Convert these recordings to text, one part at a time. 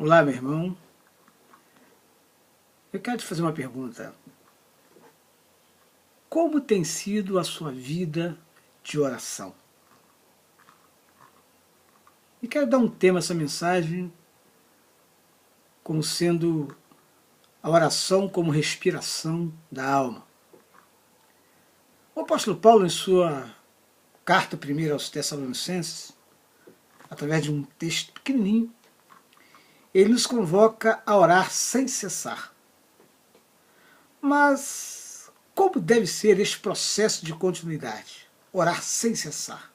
Olá, meu irmão. Eu quero te fazer uma pergunta. Como tem sido a sua vida de oração? E quero dar um tema a essa mensagem como sendo a oração como respiração da alma. O apóstolo Paulo, em sua carta primeira aos Tessalonicenses, através de um texto pequenininho, ele nos convoca a orar sem cessar. Mas como deve ser este processo de continuidade? Orar sem cessar.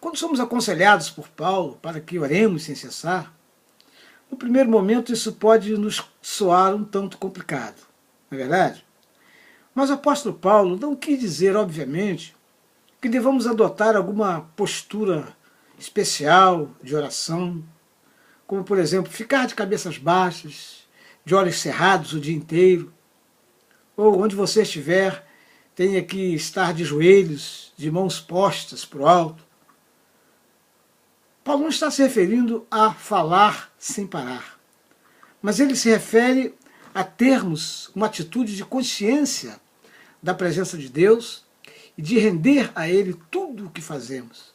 Quando somos aconselhados por Paulo para que oremos sem cessar, no primeiro momento isso pode nos soar um tanto complicado, não é verdade? Mas o apóstolo Paulo não quis dizer, obviamente, que devamos adotar alguma postura especial de oração, como, por exemplo, ficar de cabeças baixas, de olhos cerrados o dia inteiro, ou onde você estiver, tenha que estar de joelhos, de mãos postas para o alto. Paulo não está se referindo a falar sem parar, mas ele se refere a termos uma atitude de consciência da presença de Deus e de render a Ele tudo o que fazemos,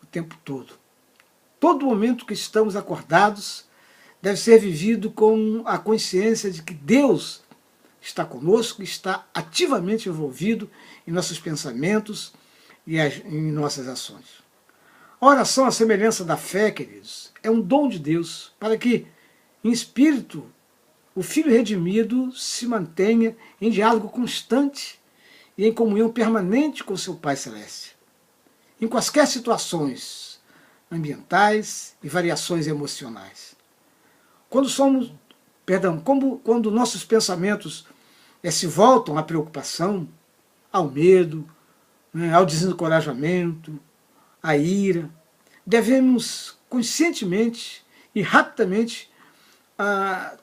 o tempo todo. Todo momento que estamos acordados deve ser vivido com a consciência de que Deus está conosco, está ativamente envolvido em nossos pensamentos e em nossas ações. A oração, à semelhança da fé, queridos, é um dom de Deus para que, em espírito, o Filho redimido se mantenha em diálogo constante e em comunhão permanente com seu Pai Celeste. Em quaisquer situações ambientais e variações emocionais. Quando nossos pensamentos se voltam à preocupação, ao medo, ao desencorajamento, à ira, devemos conscientemente e rapidamente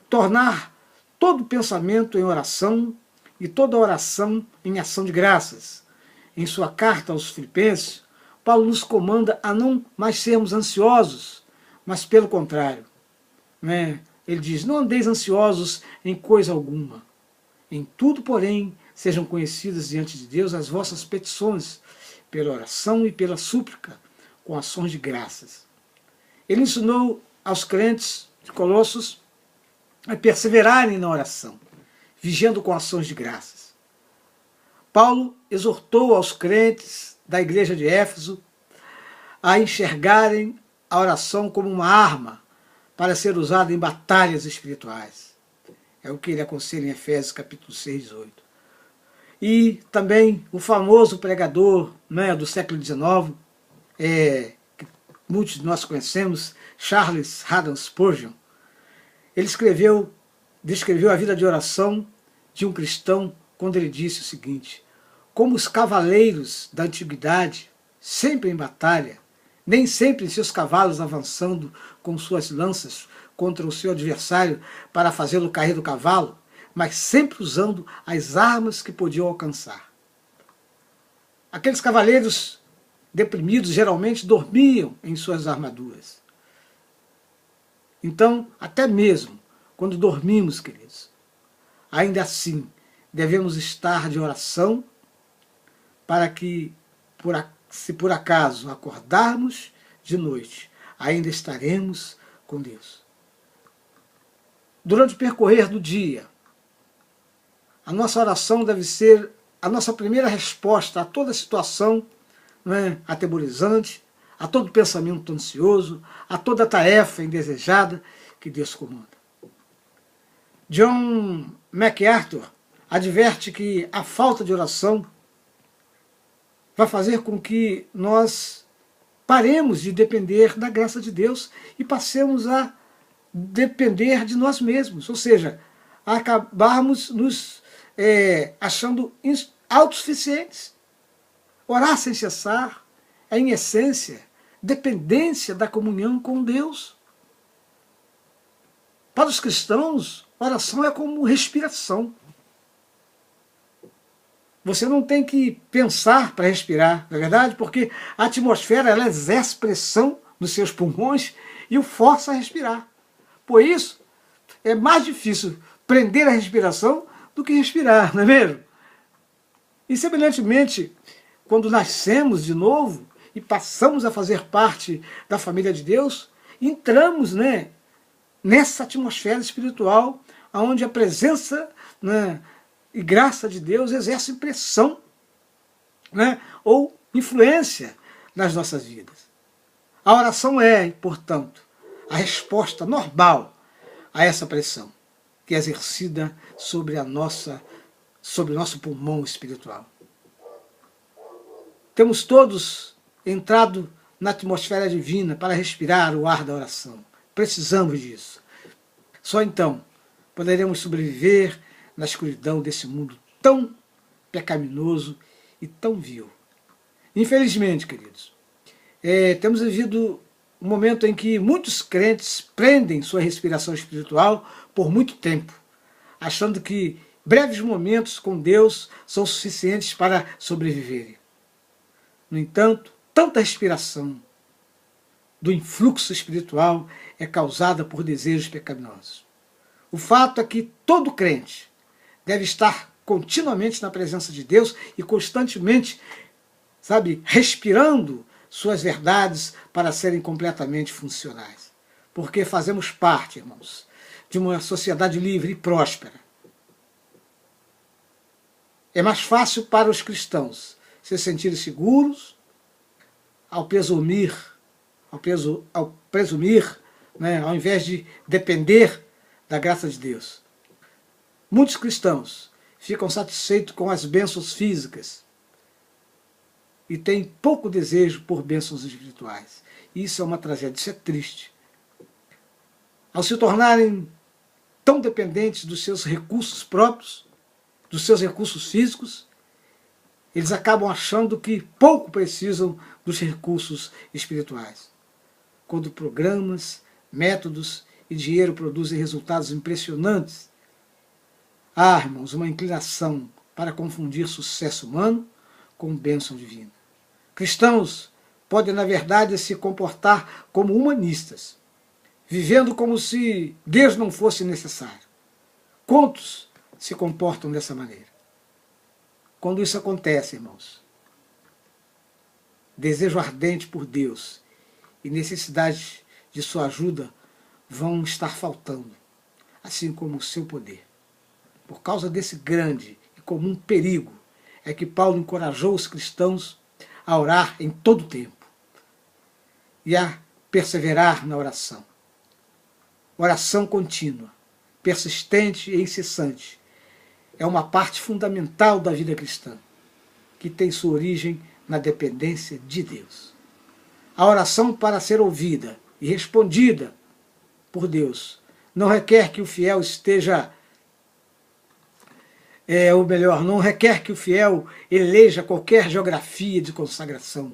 tornar todo pensamento em oração e toda oração em ação de graças. Em sua carta aos Filipenses, Paulo nos comanda a não mais sermos ansiosos, mas pelo contrário. Ele diz, não andeis ansiosos em coisa alguma. Em tudo, porém, sejam conhecidas diante de Deus as vossas petições, pela oração e pela súplica, com ações de graças. Ele ensinou aos crentes de Colossos a perseverarem na oração, vigiando com ações de graças. Paulo exortou aos crentes da igreja de Éfeso a enxergarem a oração como uma arma para ser usada em batalhas espirituais. É o que ele aconselha em Efésios capítulo 6, 18. E também o famoso pregador do século XIX, que muitos de nós conhecemos, Charles Haddon Spurgeon, ele descreveu a vida de oração de um cristão quando ele disse o seguinte: como os cavaleiros da antiguidade, sempre em batalha, nem sempre em seus cavalos avançando com suas lanças contra o seu adversário para fazê-lo cair do cavalo, mas sempre usando as armas que podiam alcançar. Aqueles cavaleiros deprimidos geralmente dormiam em suas armaduras. Então, até mesmo quando dormimos, queridos, ainda assim devemos estar de oração para que, se por acaso acordarmos de noite, ainda estaremos com Deus. Durante o percorrer do dia, a nossa oração deve ser a nossa primeira resposta a toda situação atemorizante, a todo pensamento ansioso, a toda tarefa indesejada que Deus comanda. John MacArthur adverte que a falta de oração vai fazer com que nós paremos de depender da graça de Deus e passemos a depender de nós mesmos, ou seja, a acabarmos nos achando autossuficientes. Orar sem cessar é, em essência, dependência da comunhão com Deus. Para os cristãos, oração é como respiração. Você não tem que pensar para respirar, não é verdade? Porque a atmosfera ela exerce pressão nos seus pulmões e o força a respirar. Por isso, é mais difícil prender a respiração do que respirar, não é mesmo? E semelhantemente, quando nascemos de novo e passamos a fazer parte da família de Deus, entramos, né, nessa atmosfera espiritual onde a presença, né, e graça de Deus exerce pressão, né, ou influência nas nossas vidas. A oração é, portanto, a resposta normal a essa pressão que é exercida sobre o nosso pulmão espiritual. Temos todos entrado na atmosfera divina para respirar o ar da oração. Precisamos disso. Só então poderemos sobreviver na escuridão desse mundo tão pecaminoso e tão vil. Infelizmente, queridos, temos vivido um momento em que muitos crentes prendem sua respiração espiritual por muito tempo, achando que breves momentos com Deus são suficientes para sobreviverem. No entanto, tanta respiração do influxo espiritual é causada por desejos pecaminosos. O fato é que todo crente deve estar continuamente na presença de Deus e constantemente, respirando suas verdades para serem completamente funcionais. Porque fazemos parte, irmãos, de uma sociedade livre e próspera. É mais fácil para os cristãos se sentirem seguros ao presumir, né, ao invés de depender da graça de Deus. Muitos cristãos ficam satisfeitos com as bênçãos físicas e têm pouco desejo por bênçãos espirituais. Isso é uma tragédia, isso é triste. Ao se tornarem tão dependentes dos seus recursos próprios, dos seus recursos físicos, eles acabam achando que pouco precisam dos recursos espirituais. Quando programas, métodos e dinheiro produzem resultados impressionantes, há, irmãos, uma inclinação para confundir sucesso humano com bênção divina. Cristãos podem, na verdade, se comportar como humanistas, vivendo como se Deus não fosse necessário. Quantos se comportam dessa maneira? Quando isso acontece, irmãos, desejo ardente por Deus e necessidade de sua ajuda vão estar faltando, assim como o seu poder. Por causa desse grande e comum perigo, é que Paulo encorajou os cristãos a orar em todo o tempo e a perseverar na oração. Oração contínua, persistente e incessante é uma parte fundamental da vida cristã, que tem sua origem na dependência de Deus. A oração, para ser ouvida e respondida por Deus, não requer que o fiel esteja, não requer que o fiel eleja qualquer geografia de consagração.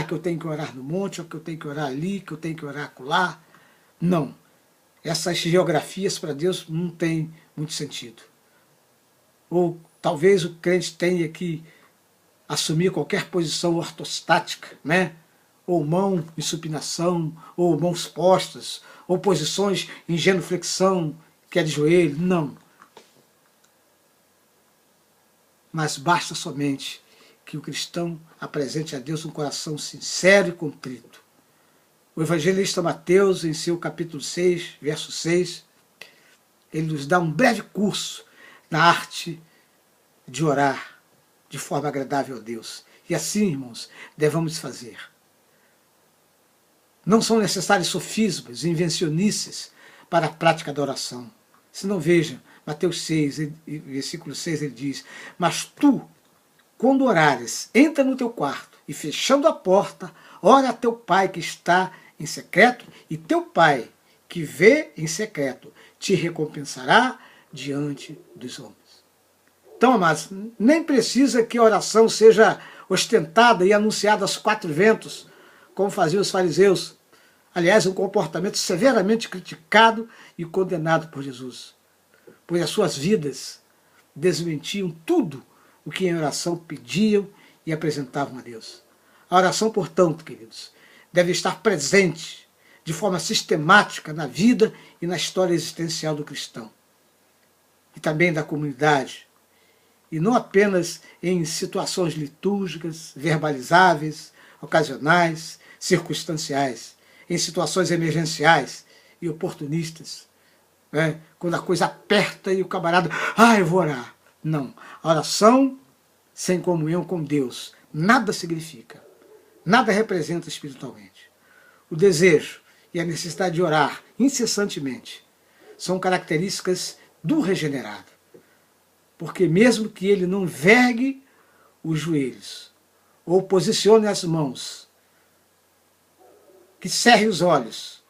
Que eu tenho que orar no monte, ou que eu tenho que orar ali, que eu tenho que orar acolá. Não. Essas geografias para Deus não têm muito sentido. Ou talvez o crente tenha que assumir qualquer posição ortostática, né? Ou mão em supinação, ou mãos postas, ou posições em genuflexão, que é de joelho. Não. Mas basta somente que o cristão apresente a Deus um coração sincero e contrito. O evangelista Mateus, em seu capítulo 6, verso 6, ele nos dá um breve curso na arte de orar de forma agradável a Deus. E assim, irmãos, devemos fazer. Não são necessários sofismas e invencionices para a prática da oração. Se não, veja, Mateus 6, versículo 6, ele diz: mas tu, quando orares, entra no teu quarto e, fechando a porta, ora a teu pai que está em secreto, e teu pai que vê em secreto te recompensará diante dos homens. Então, amados, nem precisa que a oração seja ostentada e anunciada aos quatro ventos, como faziam os fariseus. Aliás, um comportamento severamente criticado e condenado por Jesus, pois as suas vidas desmentiam tudo o que em oração pediam e apresentavam a Deus. A oração, portanto, queridos, deve estar presente de forma sistemática na vida e na história existencial do cristão. E também da comunidade. E não apenas em situações litúrgicas, verbalizáveis, ocasionais, circunstanciais, em situações emergenciais e oportunistas, né? Quando a coisa aperta e o camarada, eu vou orar. Não, a oração sem comunhão com Deus nada significa, nada representa espiritualmente. O desejo e a necessidade de orar incessantemente são características do regenerado, porque mesmo que ele não vergue os joelhos ou posicione as mãos, que cerre os olhos,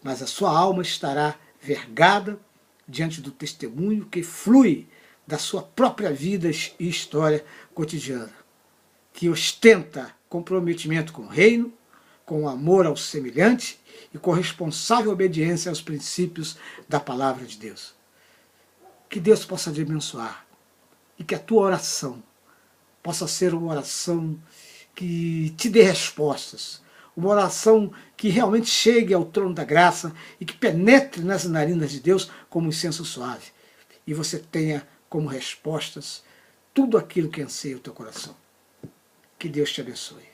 mas a sua alma estará vergada diante do testemunho que flui da sua própria vida e história cotidiana, que ostenta comprometimento com o reino, com amor ao semelhante e com responsável obediência aos princípios da palavra de Deus. Que Deus possa te abençoar e que a tua oração possa ser uma oração que te dê respostas, uma oração que realmente chegue ao trono da graça e que penetre nas narinas de Deus como um incenso suave. E você tenha como respostas tudo aquilo que anseia o teu coração. Que Deus te abençoe.